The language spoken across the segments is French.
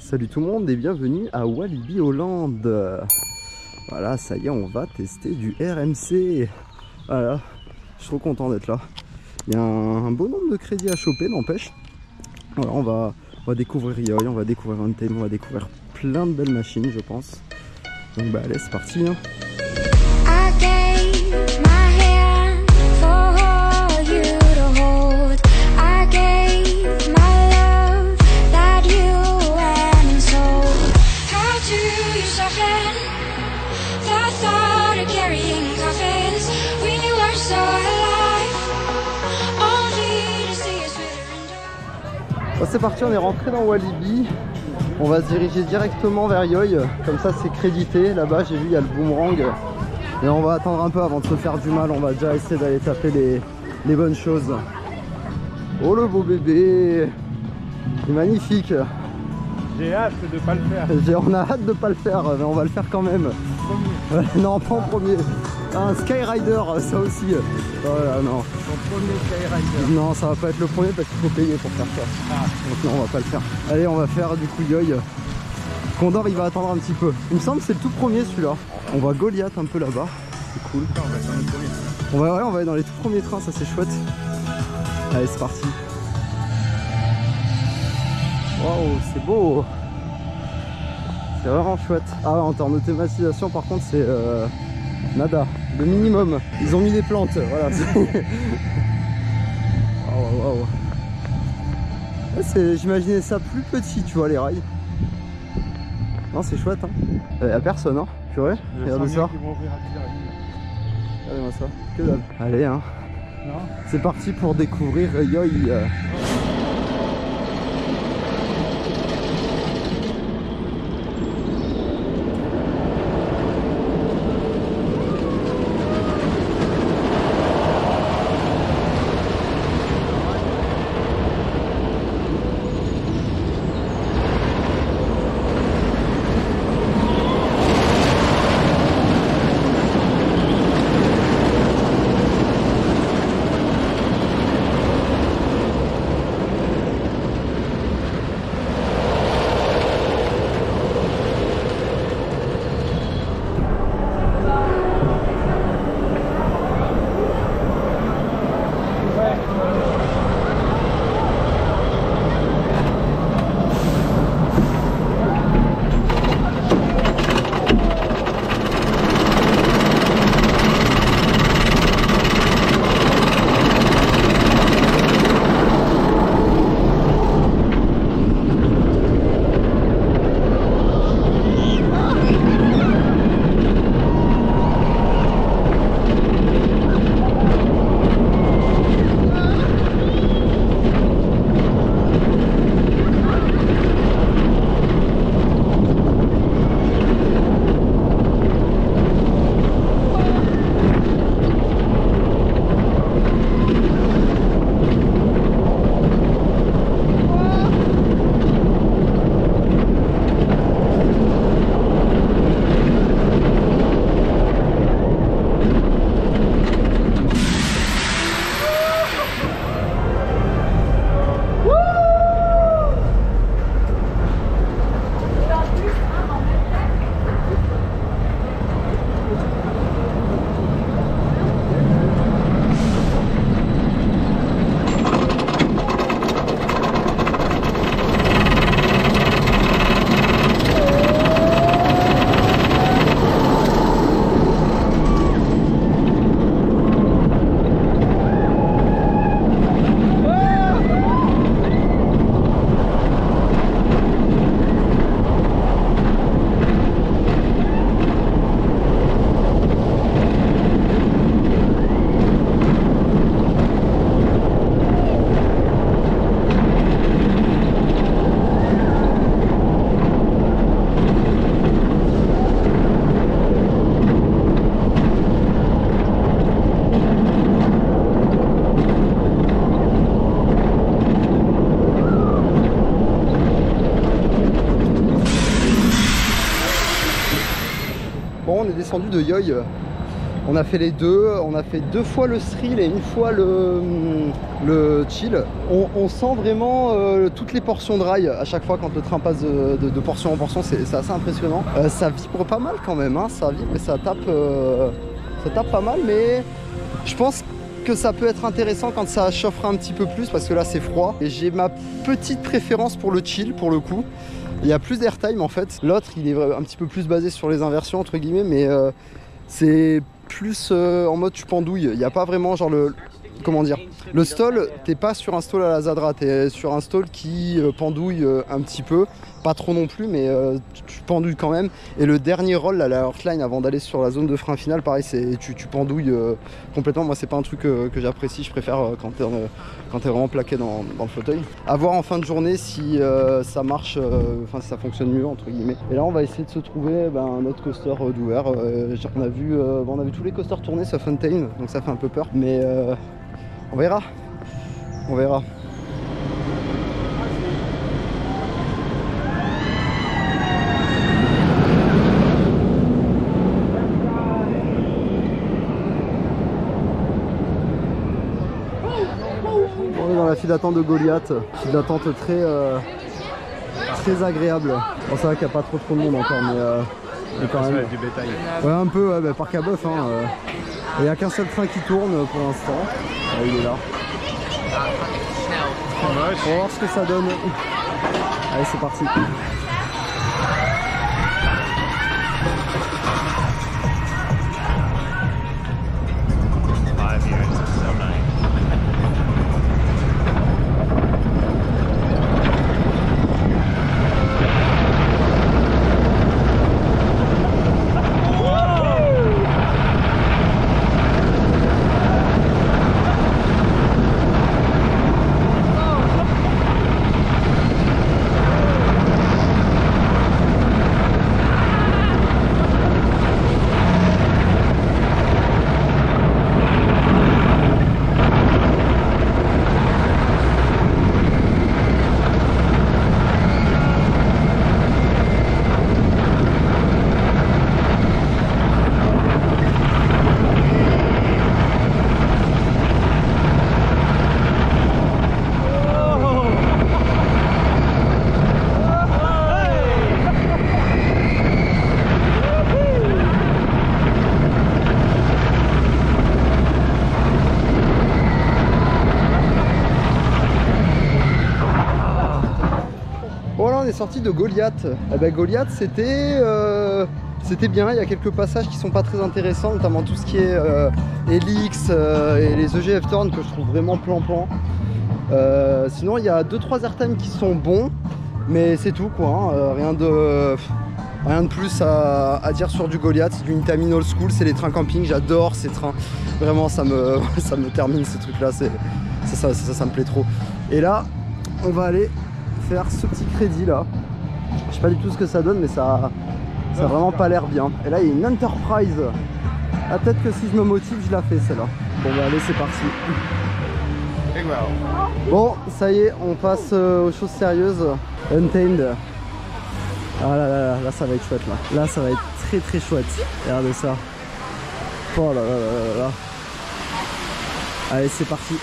Salut tout le monde et bienvenue à Walibi Holland. Voilà, ça y est, on va tester du RMC. Voilà, je suis trop content d'être là. Il y a un beau nombre de crédits à choper, n'empêche. Voilà, on va découvrir Yoy, on va découvrir Untamed, on va découvrir plein de belles machines, je pense. Donc bah allez, c'est parti hein. Bon, c'est parti, on est rentré dans Walibi. On va se diriger directement vers Yoy. Comme ça c'est crédité. Là-bas j'ai vu il y a le boomerang. Et on va attendre un peu avant de se faire du mal. On va déjà essayer d'aller taper les bonnes choses. Oh le beau bébé, il est magnifique. J'ai hâte de pas le faire. On a hâte de pas le faire, mais on va le faire quand même. Non, pas en premier. Un Skyrider, ça aussi. Voilà, non. Mon premier Skyrider. Non, ça va pas être le premier parce qu'il faut payer pour faire ça. Ah. Donc non, on va pas le faire. Allez, on va faire du coup Yoy. Condor, il va attendre un petit peu. Il me semble que c'est le tout premier celui-là. On va Goliath un peu là-bas. C'est cool. On va être dans les premiers. On va aller dans les tout premiers trains, ça c'est chouette. Allez, c'est parti. Waouh, c'est beau. C'est vraiment chouette. Ah, en termes de thématisation, par contre, c'est nada. Le minimum. Ils ont mis des plantes, voilà. Waouh, waouh. J'imaginais ça plus petit, tu vois, les rails. Non, c'est chouette, hein. Y'a personne, hein. Purée, regardez ça. Regardez-moi ça. Que dalle. Allez, hein. C'est parti pour découvrir Yoy. Bon, on est descendu de Yoy. On a fait les deux, on a fait 2 fois le thrill et 1 fois le chill. On sent vraiment toutes les portions de rail à chaque fois quand le train passe de portion en portion, c'est assez impressionnant. Ça vibre pas mal quand même, hein, ça vibre et ça tape pas mal, mais je pense que ça peut être intéressant quand ça chauffera un petit peu plus parce que là c'est froid. Et j'ai ma petite préférence pour le chill pour le coup. Il y a plus d'airtime en fait. L'autre il est un petit peu plus basé sur les inversions entre guillemets, mais c'est plus en mode tu pendouilles. Il n'y a pas vraiment genre comment dire, le stall, t'es pas sur un stall à la Zadra, t'es sur un stall qui pendouille un petit peu, pas trop non plus, mais tu pendouilles quand même. Et le dernier roll, là, la Heartline, avant d'aller sur la zone de frein finale, pareil, tu pendouilles complètement. Moi, c'est pas un truc que j'apprécie, je préfère quand t'es vraiment plaqué dans le fauteuil. À voir en fin de journée si ça marche, enfin si ça fonctionne mieux, entre guillemets. Et là, on va essayer de se trouver un autre coaster d'ouvert. On a vu tous les coasters tourner sauf Fontaine, donc ça fait un peu peur, mais on verra. On verra. On est dans la file d'attente de Goliath. File d'attente très agréable. Bon, c'est vrai qu'il n'y a pas trop de monde encore, mais quand même. Du bétail. Ouais, un peu, ouais, parc à bœuf. Hein, il n'y a qu'un seul train qui tourne pour l'instant. Il est là. On va voir ce que ça donne. Allez, c'est parti. On est sorti de Goliath. Eh ben, Goliath c'était bien, il y a quelques passages qui sont pas très intéressants, notamment tout ce qui est Helix et les EGF Turn que je trouve vraiment plan-plan. Sinon il y a 2-3 airtime qui sont bons, mais c'est tout quoi, hein. Rien de plus à dire sur du Goliath. C'est du Intamin old school, c'est les trains camping, j'adore ces trains, vraiment ça me termine ces trucs là, ça me plaît trop. Et là on va aller faire ce petit crédit là. Je sais pas du tout ce que ça donne, mais ça a vraiment pas l'air bien. Et là il y a une Enterprise. Ah, peut-être que si je me motive je la fais celle-là. Bon bah allez, c'est parti. Bon ça y est, on passe aux choses sérieuses. Untamed. Ah là ça va être chouette là. Là ça va être très chouette. Regardez ça. Oh là là. Allez, c'est parti.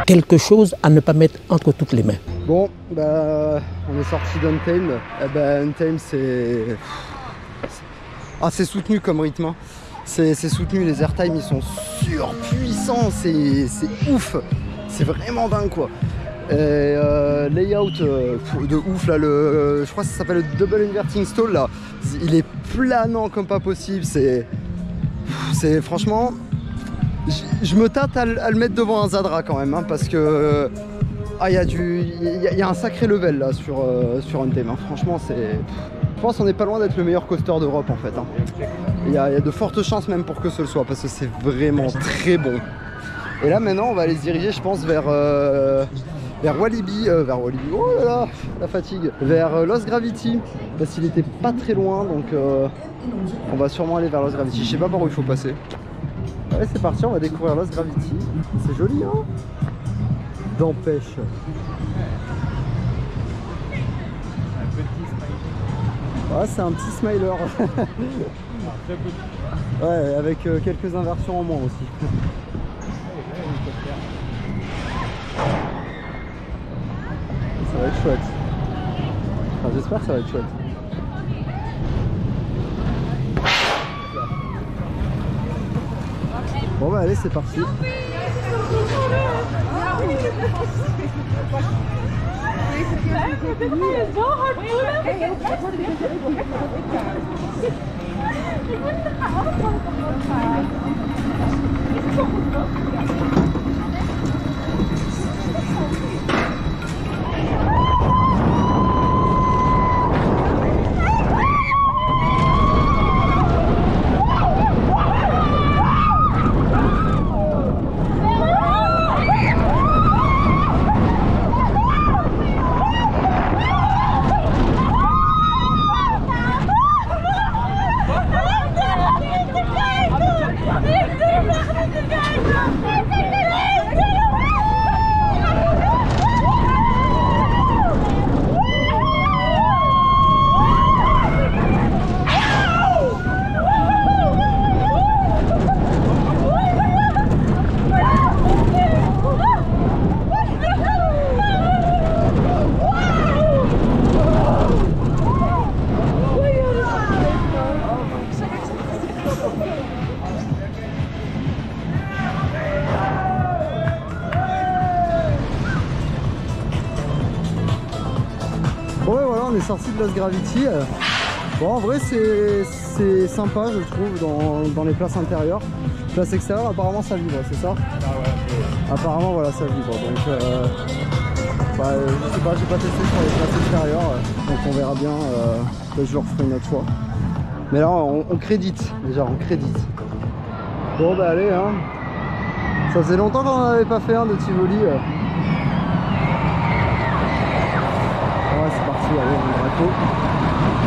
quelque chose à ne pas mettre entre toutes les mains. Bon, bah, on est sorti d'Untamed. Untamed, c'est soutenu comme rythme. Hein. C'est soutenu, les airtime ils sont surpuissants, c'est ouf. C'est vraiment dingue quoi. Et layout de ouf là, je crois que ça s'appelle le double inverting stall là. Il est planant comme pas possible. C'est franchement, je me tâte à le mettre devant un Zadra quand même, hein, parce que il y a un sacré level là sur Untamed. Hein. Franchement, je pense qu'on n'est pas loin d'être le meilleur coaster d'Europe en fait. Hein. Il y a de fortes chances même pour que ce le soit, parce que c'est vraiment très bon. Et là maintenant on va aller se diriger, je pense, vers Walibi, oh là là, la fatigue, vers Lost Gravity, parce qu'il était pas très loin, donc on va sûrement aller vers Lost Gravity. Je sais pas par où il faut passer. Allez, c'est parti, on va découvrir Lost Gravity. C'est joli, hein, d'empêche. Ouais, c'est un petit smiler. Ouais, avec quelques inversions en moins aussi. Ça va être chouette. Enfin, j'espère que ça va être chouette. Bon bah allez, c'est parti. Bon ouais, voilà, on est sorti de Lost Gravity. Bon, en vrai c'est sympa, je trouve, dans les places intérieures. Place extérieure, apparemment ça vibre, c'est ça? Ah ouais. Apparemment voilà, ça vibre, donc bah, je sais pas, j'ai pas testé sur les places extérieures, donc on verra bien, je le referai une autre fois. Mais là on crédite, déjà on crédite. Bon bah allez, hein. Ça faisait longtemps qu'on n'en avait pas fait un de Tivoli. Ouais, c'est parti, allez, on Draco.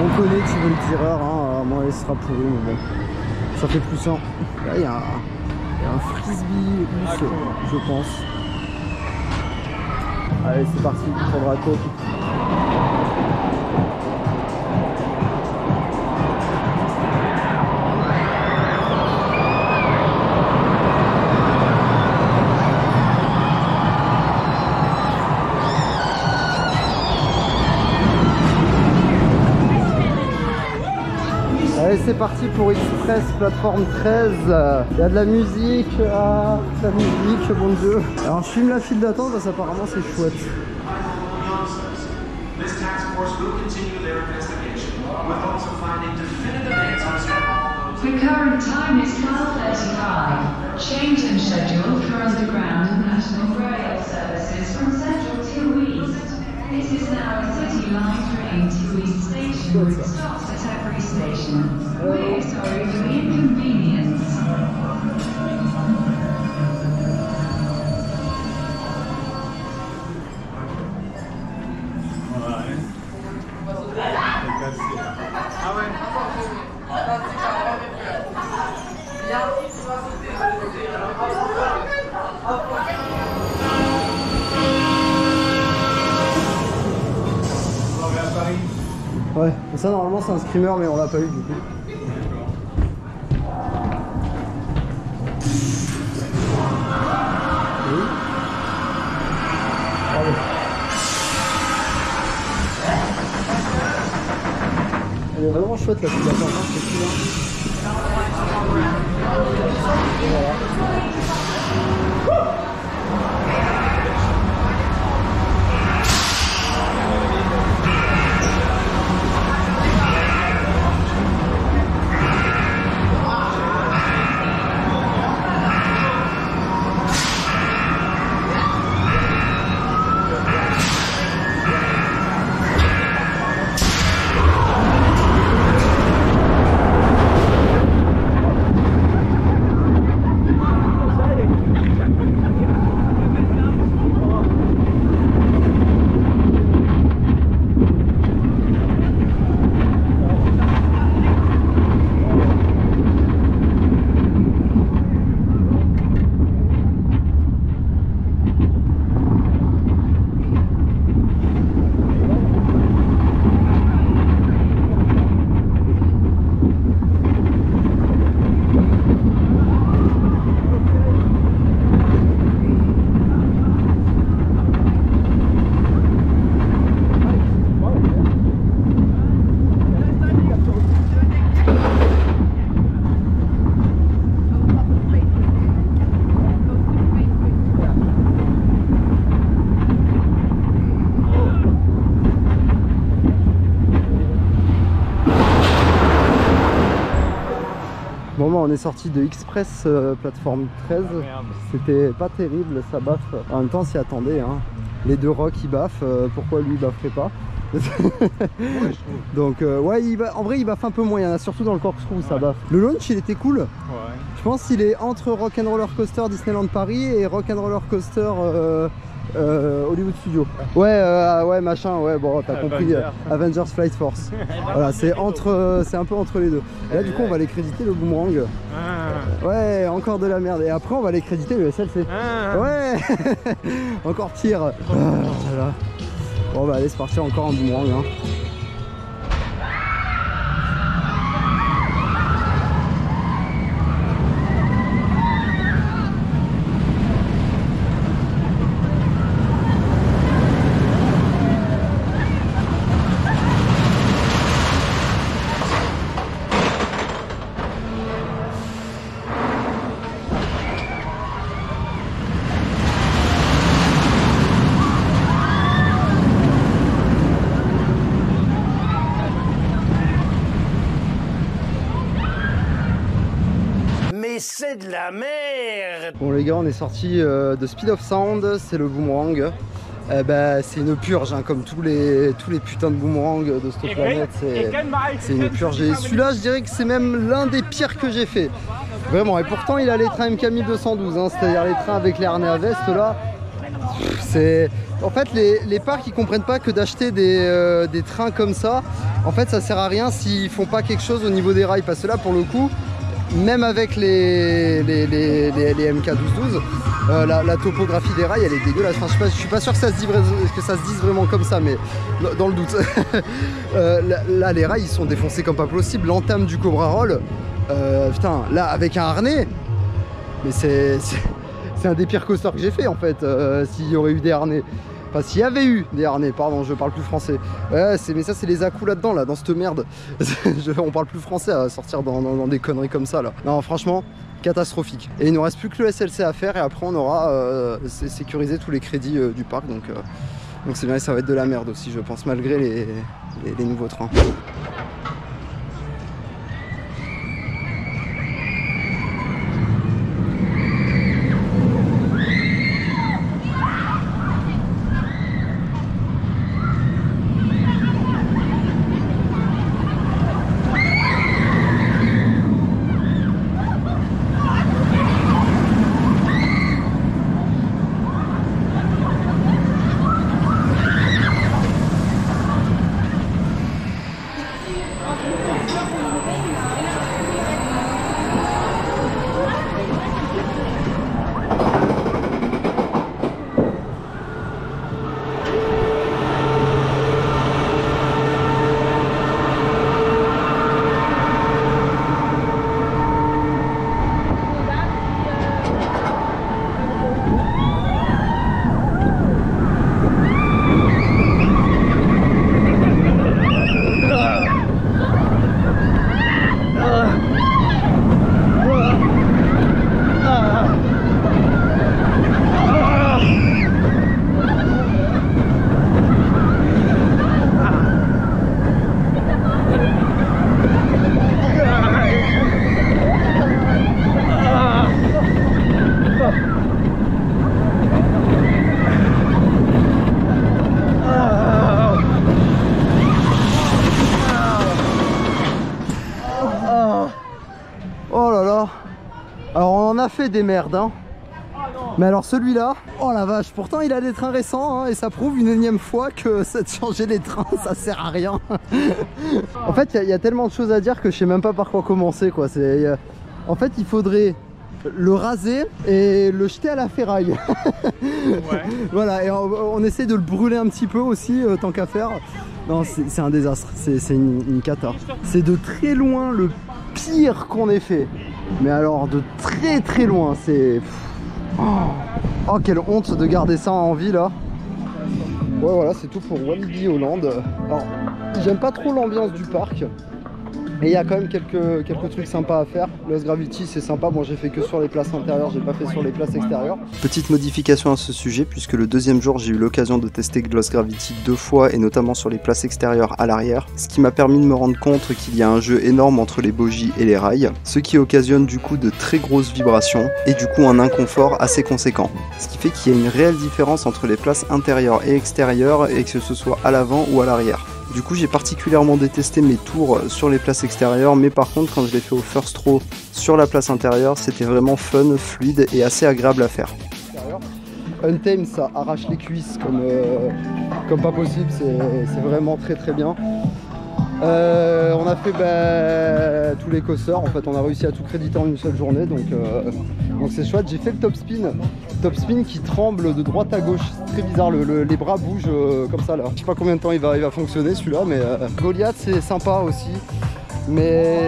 On connaît Tivoli tireur, hein, moi il sera pourri, mais bon, ça fait plus simple. Là il y a un frisbee ouf, je pense. Allez, c'est parti pour Draco. Allez, c'est parti pour Express plateforme 13. Il y a de la musique, la musique, bon Dieu. Alors je filme la file d'attente parce qu'apparemment c'est chouette. The current time is 12:35. Change in schedule for underground and national rail services from Central to East. This is now a City Line train to East Station with stops at every station. We're sorry for the inconvenience. Ouais, ça normalement c'est un screamer mais on l'a pas eu du coup. Oui. Elle est vraiment chouette la petite attente, hein, c'est cool. Bon, bah, on est sorti de Express plateforme 13. C'était pas terrible, ça baffe. En même temps, on s'y attendait. Hein. Les deux rocks ils baffent, pourquoi lui il bafferait pas? Donc ouais, en vrai il baffe un peu moins, il y en a surtout dans le corkscrew où ça baffe. Le launch il était cool. Je pense qu'il est entre Rock'n'Roller Coaster Disneyland Paris et Rock'n'Roller Coaster Hollywood Studio. Ouais machin, ouais bon t'as compris, Avengers Flight Force. Voilà, c'est un peu entre les deux. Et là du coup on va aller créditer le boomerang. Ouais, encore de la merde. Et après on va aller créditer le SLC. Ouais. Encore pire. Voilà. Bon bah allez, c'est parti, encore un boomerang hein. C'est de la merde. Bon les gars, on est sorti de Speed of Sound, c'est le boomerang. C'est une purge hein, comme tous les putains de boomerangs de cette planète, c'est une purge. Et celui-là je dirais que c'est même l'un des pires que j'ai fait. Vraiment, et pourtant il a les trains MK 1212, hein, c'est-à-dire les trains avec les harnais à veste là. C'est... En fait les parcs ils comprennent pas que d'acheter des trains comme ça, en fait ça sert à rien s'ils font pas quelque chose au niveau des rails, parce que là pour le coup, même avec les MK 1212, la topographie des rails elle est dégueulasse. Enfin, je suis pas sûr que ça se dise vraiment comme ça, mais dans le doute. Là les rails ils sont défoncés comme pas possible. L'entame du Cobra Roll, putain, là avec un harnais, mais c'est un des pires coasters que j'ai fait en fait, s'il y aurait eu des harnais. Enfin, s'il y avait eu des harnais, pardon, je parle plus français. Ouais, mais ça, c'est les à-coups là-dedans, là, dans cette merde. On parle plus français à sortir dans des conneries comme ça, là. Non, franchement, catastrophique. Et il nous reste plus que le SLC à faire, et après, on aura sécurisé tous les crédits du parc. Donc c'est bien, et ça va être de la merde aussi, je pense, malgré les nouveaux trains. Oh là là. Alors on en a fait des merdes hein. Mais alors celui-là, oh la vache, pourtant il a des trains récents hein, et ça prouve une énième fois que ça de changer les trains ça sert à rien. En fait il y a tellement de choses à dire que je sais même pas par quoi commencer quoi. En fait il faudrait le raser et le jeter à la ferraille. Ouais. Voilà, et on essaie de le brûler un petit peu aussi tant qu'à faire. Non c'est un désastre, c'est une cata. C'est de très loin le pire qu'on ait fait. Mais alors de très très loin, c'est... Oh quelle honte de garder ça en vie là. Ouais voilà c'est tout pour Walibi Holland. Alors j'aime pas trop l'ambiance du parc. Et il y a quand même quelques trucs sympas à faire. Lost Gravity c'est sympa, bon j'ai fait que sur les places intérieures, j'ai pas fait sur les places extérieures. Petite modification à ce sujet puisque le deuxième jour j'ai eu l'occasion de tester Lost Gravity 2 fois et notamment sur les places extérieures à l'arrière. Ce qui m'a permis de me rendre compte qu'il y a un jeu énorme entre les bogies et les rails. Ce qui occasionne du coup de très grosses vibrations et du coup un inconfort assez conséquent. Ce qui fait qu'il y a une réelle différence entre les places intérieures et extérieures et que ce soit à l'avant ou à l'arrière. Du coup j'ai particulièrement détesté mes tours sur les places extérieures, mais par contre quand je l'ai fait au first row sur la place intérieure, c'était vraiment fun, fluide et assez agréable à faire. Untamed ça arrache les cuisses comme pas possible, c'est vraiment très très bien. On a fait tous les coasters, en fait on a réussi à tout créditer en une seule journée, donc c'est chouette. J'ai fait le top spin qui tremble de droite à gauche, c'est très bizarre, les bras bougent comme ça là. Je sais pas combien de temps il va fonctionner celui-là, mais Goliath c'est sympa aussi, mais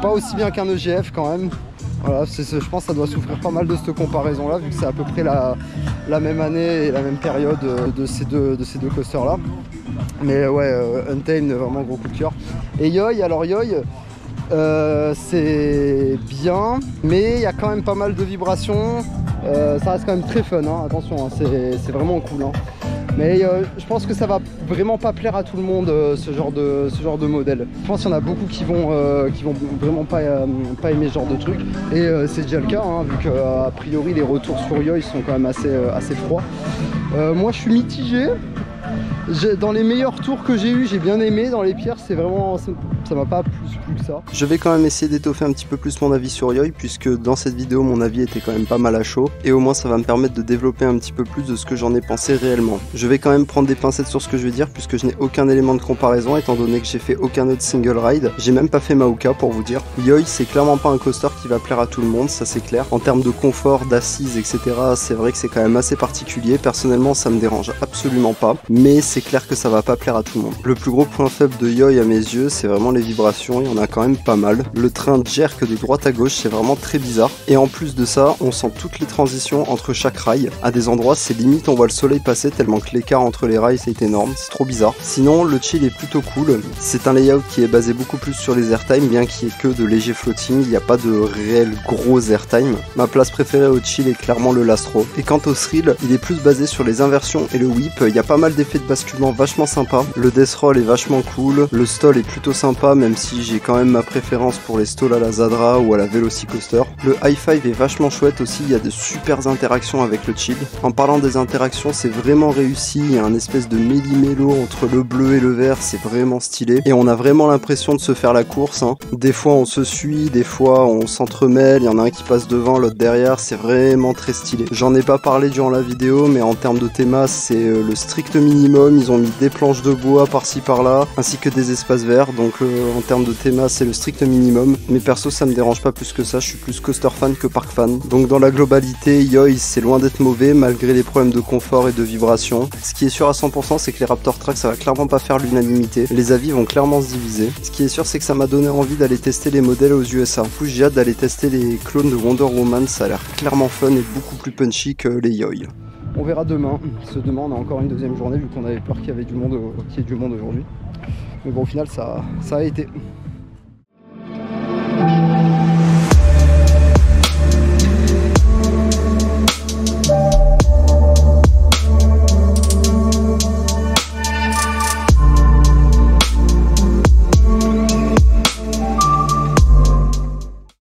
pas aussi bien qu'un EGF quand même. Voilà, je pense que ça doit souffrir pas mal de cette comparaison là, vu que c'est à peu près la même année et la même période de ces deux coasters là. Mais ouais, Untamed, vraiment gros coup de cœur. Et Yoy, alors Yoy, c'est bien, mais il y a quand même pas mal de vibrations. Ça reste quand même très fun, hein, attention, hein, c'est vraiment cool. Hein. Mais je pense que ça va vraiment pas plaire à tout le monde ce genre de modèle. Je pense qu'il y en a beaucoup qui vont vraiment pas aimer ce genre de truc. Et c'est déjà le cas, hein, vu qu'a priori les retours sur Yoy sont quand même assez froids. Moi je suis mitigé. Dans les meilleurs tours que j'ai eu, j'ai bien aimé. Dans les pires, c'est vraiment, ça m'a pas plus que ça. Je vais quand même essayer d'étoffer un petit peu plus mon avis sur Yoy, puisque dans cette vidéo, mon avis était quand même pas mal à chaud. Et au moins, ça va me permettre de développer un petit peu plus de ce que j'en ai pensé réellement. Je vais quand même prendre des pincettes sur ce que je vais dire, puisque je n'ai aucun élément de comparaison, étant donné que j'ai fait aucun autre single ride. J'ai même pas fait Mauka pour vous dire. Yoy, c'est clairement pas un coaster qui va plaire à tout le monde, ça c'est clair. En termes de confort, d'assises, etc., c'est vrai que c'est quand même assez particulier. Personnellement, ça me dérange absolument pas. Mais c'est clair que ça va pas plaire à tout le monde. Le plus gros point faible de Yoy à mes yeux, c'est vraiment les vibrations, il y en a quand même pas mal. Le train jerk de droite à gauche, c'est vraiment très bizarre. Et en plus de ça, on sent toutes les transitions entre chaque rail. À des endroits, c'est limite, on voit le soleil passer tellement que l'écart entre les rails, c'est énorme. C'est trop bizarre. Sinon, le chill est plutôt cool. C'est un layout qui est basé beaucoup plus sur les airtime, bien qu'il n'y ait que de léger floating. Il n'y a pas de réel gros airtime. Ma place préférée au chill est clairement le Lastro. Et quant au thrill, il est plus basé sur les inversions et le whip. Il y a pas mal d'effets de basculement vachement sympa. Le death roll est vachement cool. Le stall est plutôt sympa, même si j'ai quand même ma préférence pour les stalls à la Zadra ou à la Velocicoaster. Le high five est vachement chouette aussi. Il y a de super interactions avec le chill. En parlant des interactions, c'est vraiment réussi. Il y a un espèce de méli-mélo entre le bleu et le vert. C'est vraiment stylé. Et on a vraiment l'impression de se faire la course. Hein. Des fois, on se suit. Des fois, on s'entremêle. Il y en a un qui passe devant, l'autre derrière. C'est vraiment très stylé. J'en ai pas parlé durant la vidéo, mais en termes de théma, c'est le strict minimum. Ils ont mis des planches de bois par-ci par-là, ainsi que des espaces verts, donc en termes de théma c'est le strict minimum, mais perso ça me dérange pas plus que ça, je suis plus coaster fan que park fan. Donc dans la globalité, Yoy c'est loin d'être mauvais malgré les problèmes de confort et de vibration. Ce qui est sûr à 100% c'est que les Raptor Track ça va clairement pas faire l'unanimité, les avis vont clairement se diviser. Ce qui est sûr c'est que ça m'a donné envie d'aller tester les modèles aux USA. Du coup j'ai hâte d'aller tester les clones de Wonder Woman, ça a l'air clairement fun et beaucoup plus punchy que les Yoy. On verra demain, parce que demain on a encore une deuxième journée vu qu'on avait peur qu'il y avait du monde, aujourd'hui. Mais bon au final ça a été.